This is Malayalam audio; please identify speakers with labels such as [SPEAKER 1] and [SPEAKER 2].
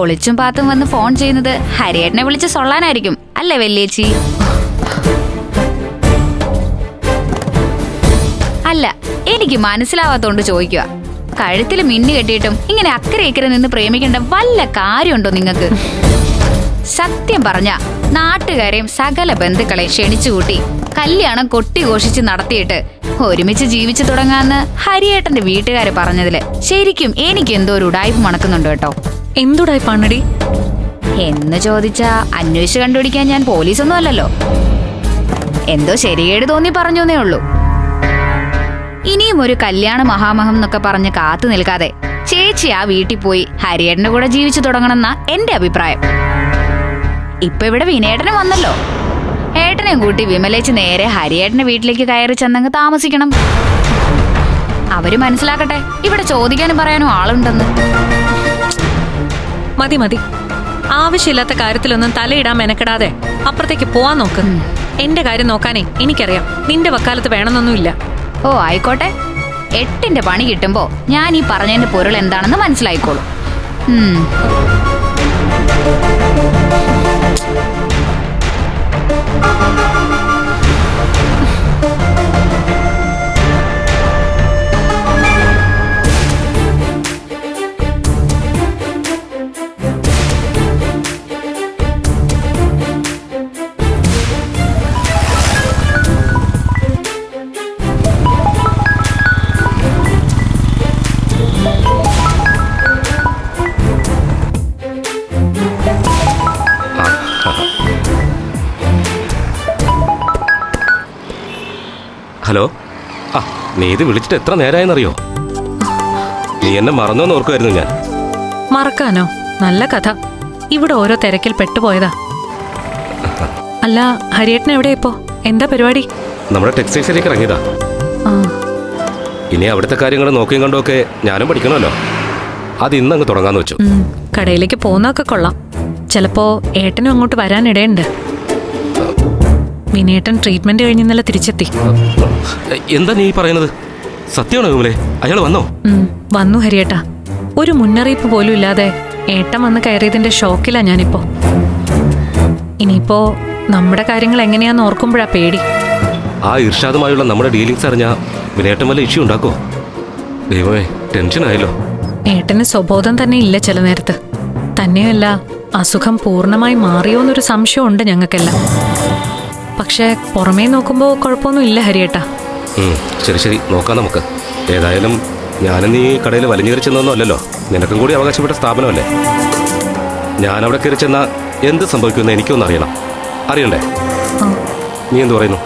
[SPEAKER 1] ഒളിച്ചും പാത്തും വന്ന് ഫോൺ ചെയ്യുന്നത് ഹരിയേട്ടനെ വിളിച്ച് സൊള്ളാനായിരിക്കും അല്ലേ വല്യേച്ചി? അല്ല, എനിക്ക് മനസ്സിലാവാത്തോണ്ട് ചോദിക്കുക. കഴുത്തിൽ മിന്നു കെട്ടിയിട്ടും ഇങ്ങനെ അക്കരെ ഇക്കരെ നിന്ന് പ്രേമിക്കേണ്ട വല്ല കാര്യമുണ്ടോ നിങ്ങൾക്ക്? സത്യം പറഞ്ഞ നാട്ടുകാരെയും സകല ബന്ധുക്കളെയും ക്ഷണിച്ചുകൂട്ടി കല്യാണം കൊട്ടിഘോഷിച്ച് നടത്തിയിട്ട് ഒരുമിച്ച് ജീവിച്ചു തുടങ്ങാന്ന് ഹരിയേട്ടന്റെ വീട്ടുകാര് പറഞ്ഞതില് ശരിക്കും എനിക്ക് എന്തോ ഒരു ഉടായ്പ് മണക്കുന്നുണ്ട് കേട്ടോ.
[SPEAKER 2] എന്തുടായ്പാണടി
[SPEAKER 1] എന്ന് ചോദിച്ചാ അന്വേഷിച്ച് കണ്ടുപിടിക്കാൻ ഞാൻ പോലീസൊന്നും അല്ലല്ലോ. എന്തോ ശരിയേട് തോന്നി പറഞ്ഞേ ഉള്ളൂ. ഇനിയും ഒരു കല്യാണ മഹാമഹം എന്നൊക്കെ പറഞ്ഞ് കാത്തു നിൽക്കാതെ ചേച്ചി ആ വീട്ടിൽ പോയി ഹരിയേട്ടന്റെ കൂടെ ജീവിച്ചു തുടങ്ങണമെന്നാ എന്റെ അഭിപ്രായം. ഇപ്പൊ ഇവിടെ വിനയേട്ടനെ വന്നല്ലോ. ഏട്ടനെയും കൂട്ടി വിമലേച്ച് നേരെ ഹരിയേട്ടന്റെ വീട്ടിലേക്ക് കയറി ചെന്നങ്ങ് താമസിക്കണം. അവര് മനസ്സിലാക്കട്ടെ ഇവിടെ ചോദിക്കാനും പറയാനും ആളുണ്ടെന്ന്.
[SPEAKER 2] മതി മതി, ആവശ്യമില്ലാത്ത കാര്യത്തിലൊന്നും തലയിടാൻ മെനക്കെടാതെ അപ്പുറത്തേക്ക് പോവാൻ നോക്ക്. എന്റെ കാര്യം നോക്കാനേ എനിക്കറിയാം, നിന്റെ വക്കാലത്ത് വേണമെന്നൊന്നുമില്ല.
[SPEAKER 1] ഓ ആയിക്കോട്ടെ, 8ന്റെ പണി കിട്ടുമ്പോ ഞാൻ ഈ പറഞ്ഞതിന്റെ പൊരുൾ എന്താണെന്ന് മനസ്സിലായിക്കോളൂ.
[SPEAKER 3] ഹലോ, നീ ഇത് വിളിച്ചിട്ട് എത്ര നേരമായെന്നറിയോ? നീ എന്നെ മറന്നോന്ന് ഓർക്കുമായിരുന്നു ഞാൻ.
[SPEAKER 2] മറക്കാനോ? നല്ല കഥ. ഇവിടെ ഓരോ തിരക്കിൽ പെട്ടുപോയതാ. അല്ല, ഹരിയേട്ടൻ എവിടെ ഇപ്പോ? എന്താ പരിപാടി?
[SPEAKER 3] നമ്മുടെ ടെക്സ്റ്റൈൽസിലേക്ക് ഇറങ്ങിയതാ. ഇനി അവിടുത്തെ കാര്യങ്ങൾ നോക്കിയും കണ്ടുമൊക്കെ ഞാനും പഠിക്കണമല്ലോ. അത് ഇന്നങ്ങ് തുടങ്ങാന്ന് വെച്ചു.
[SPEAKER 2] കടയിലേക്ക് പോകുന്നതൊക്കെ കൊള്ളാം. ചിലപ്പോ ഏട്ടനും അങ്ങോട്ട് വരാനിടയുണ്ട്. വിനേട്ടൻ ട്രീറ്റ്മെന്റ് കഴിഞ്ഞ് ഇന്നലെ തിരിച്ചെത്തി.
[SPEAKER 3] എന്താ നീ പറയുന്നത്? സത്യമാണോ വിമലേ? അയാൾ വന്നോ?
[SPEAKER 2] വന്നു ഹരിയേട്ടാ. ഒരു മുന്നറിയിപ്പ് പോലും ഇല്ലാതെ ഏട്ടൻ വന്ന് കയറിയതിന്റെ ഷോക്കിലാ ഞാനിപ്പോ. ഇനിയിപ്പോ നമ്മുടെ കാര്യങ്ങൾ എങ്ങനെയാന്ന് ഓർക്കുമ്പോഴാ പേടി.
[SPEAKER 3] ആ ഇർഷാദുമായുള്ള നമ്മുടെ ഡീലിങ്സ് അറിഞ്ഞാ വിനേട്ടൻ വല്ല ഇഷ്യൂ ഉണ്ടാക്കോ? ദൈവമേ, ടെൻഷനായല്ലോ.
[SPEAKER 2] ഏട്ടന് സ്വബോധം തന്നെ ഇല്ല ചില നേരത്ത്. തന്നെയല്ല, അസുഖം പൂർണ്ണമായി മാറിയോന്നൊരു സംശയമുണ്ട് ഞങ്ങൾക്കെല്ലാം. പക്ഷെ പുറമേ നോക്കുമ്പോ കുഴപ്പമൊന്നും ഇല്ല ഹരിയേട്ടാ.
[SPEAKER 3] ശരി ശരി, നോക്കാം നമുക്ക്. ഏതായാലും ഞാനും നീ കടയിൽ വലിഞ്ഞേറി ചെന്നൊന്നും അല്ലല്ലോ. നിനക്കും കൂടി അവകാശപ്പെട്ട സ്ഥാപനമല്ലേ. ഞാനവിടെ കയറി ചെന്നാ എന്ത് സംഭവിക്കുമെന്ന് എനിക്കൊന്നും അറിയണം. അറിയണ്ടേ? നീ എന്ത് പറയുന്നു?